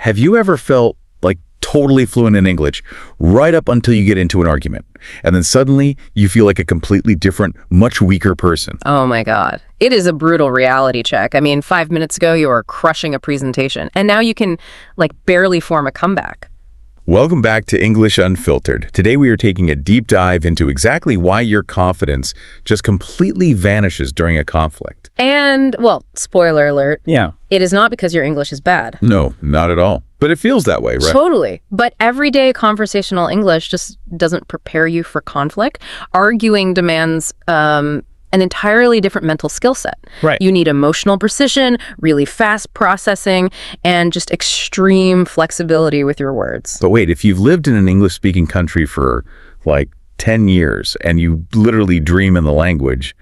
Have you ever felt like totally fluent in English right up until you get into an argument, and then suddenly you feel like a completely different, much weaker person? Oh my God. It is a brutal reality check. I mean, 5 minutes ago, you were crushing a presentation, and now you can, like, barely form a comeback. Welcome back to English Unfiltered. Today we are taking a deep dive into exactly why your confidence just completely vanishes during a conflict. And, well, spoiler alert. Yeah. It is not because your English is bad. No, not at all. But it feels that way, right? Totally. But everyday conversational English just doesn't prepare you for conflict. Arguing demands an entirely different mental skill set. Right. You need emotional precision, really fast processing, and just extreme flexibility with your words. But wait, if you've lived in an English-speaking country for like 10 years and you literally dream in the language,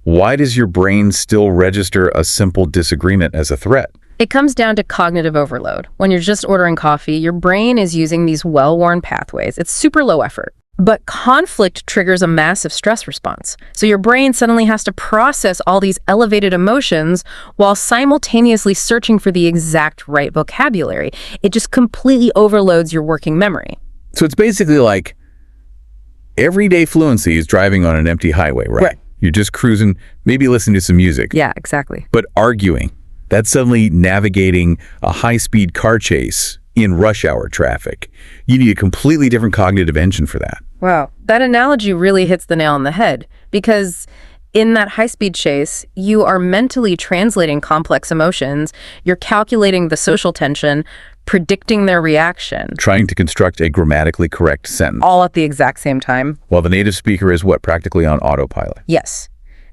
why does your brain still register a simple disagreement as a threat? It comes down to cognitive overload. When you're just ordering coffee, your brain is using these well-worn pathways. It's super low effort. But conflict triggers a massive stress response. So your brain suddenly has to process all these elevated emotions while simultaneously searching for the exact right vocabulary. It just completely overloads your working memory. So it's basically like everyday fluency is driving on an empty highway, right? You're just cruising, maybe listening to some music. Yeah, exactly. But arguing, that's suddenly navigating a high-speed car chase in rush hour traffic. You need a completely different cognitive engine for that. Wow. That analogy really hits the nail on the head, because in that high-speed chase, you are mentally translating complex emotions, you're calculating the social tension, predicting their reaction. Trying to construct a grammatically correct sentence. All at the exact same time. While the native speaker is what? Practically on autopilot. Yes.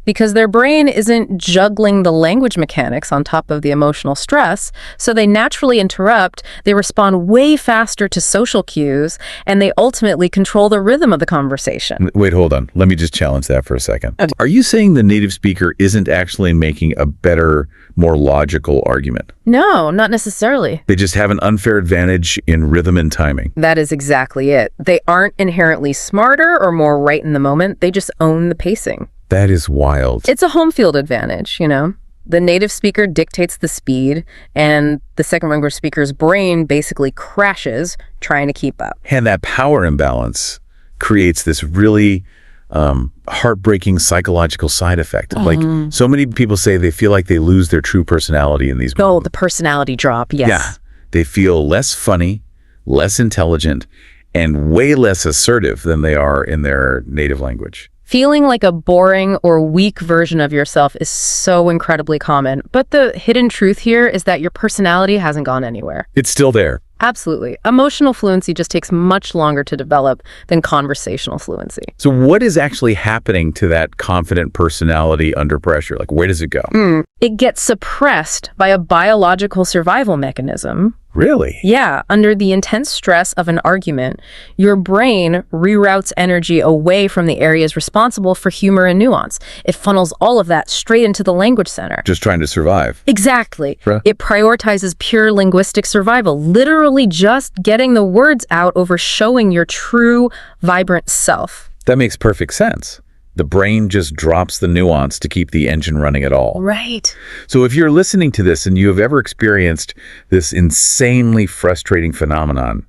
Because their brain isn't juggling the language mechanics on top of the emotional stress, so they naturally interrupt, they respond way faster to social cues, and they ultimately control the rhythm of the conversation. Wait, hold on. Let me just challenge that for a second. Are you saying the native speaker isn't actually making a better, more logical argument? No, not necessarily. They just have an unfair advantage in rhythm and timing. That is exactly it. They aren't inherently smarter or more right in the moment, they just own the pacing. That is wild. It's a home field advantage, you know? The native speaker dictates the speed, and the second language speaker's brain basically crashes trying to keep up. And that power imbalance creates this really heartbreaking psychological side effect. Like, so many people say they feel like they lose their true personality in these moments. Oh, the personality drop, yes. Yeah. They feel less funny, less intelligent, and way less assertive than they are in their native language. Feeling like a boring or weak version of yourself is so incredibly common, but the hidden truth here is that your personality hasn't gone anywhere. It's still there. Absolutely. Emotional fluency just takes much longer to develop than conversational fluency. So what is actually happening to that confident personality under pressure? Like, where does it go? It gets suppressed by a biological survival mechanism. Really? Yeah, under the intense stress of an argument, your brain reroutes energy away from the areas responsible for humor and nuance. It funnels all of that straight into the language center. Just trying to survive. Exactly. Right. It prioritizes pure linguistic survival, literally just getting the words out over showing your true, vibrant self. That makes perfect sense. The brain just drops the nuance to keep the engine running at all. Right. So if you're listening to this and you have ever experienced this insanely frustrating phenomenon,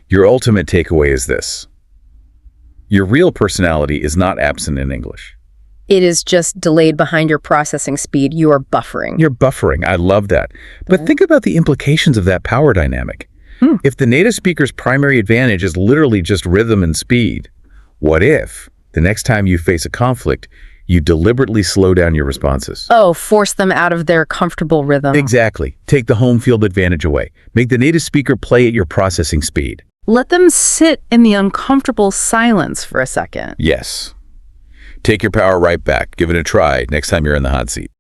your ultimate takeaway is this. Your real personality is not absent in English. It is just delayed behind your processing speed. You are buffering. You're buffering. I love that. But think about the implications of that power dynamic. If the native speaker's primary advantage is literally just rhythm and speed, what if the next time you face a conflict, you deliberately slow down your responses? Oh, force them out of their comfortable rhythm. Exactly. Take the home field advantage away. Make the native speaker play at your processing speed. Let them sit in the uncomfortable silence for a second. Yes. Take your power right back. Give it a try next time you're in the hot seat.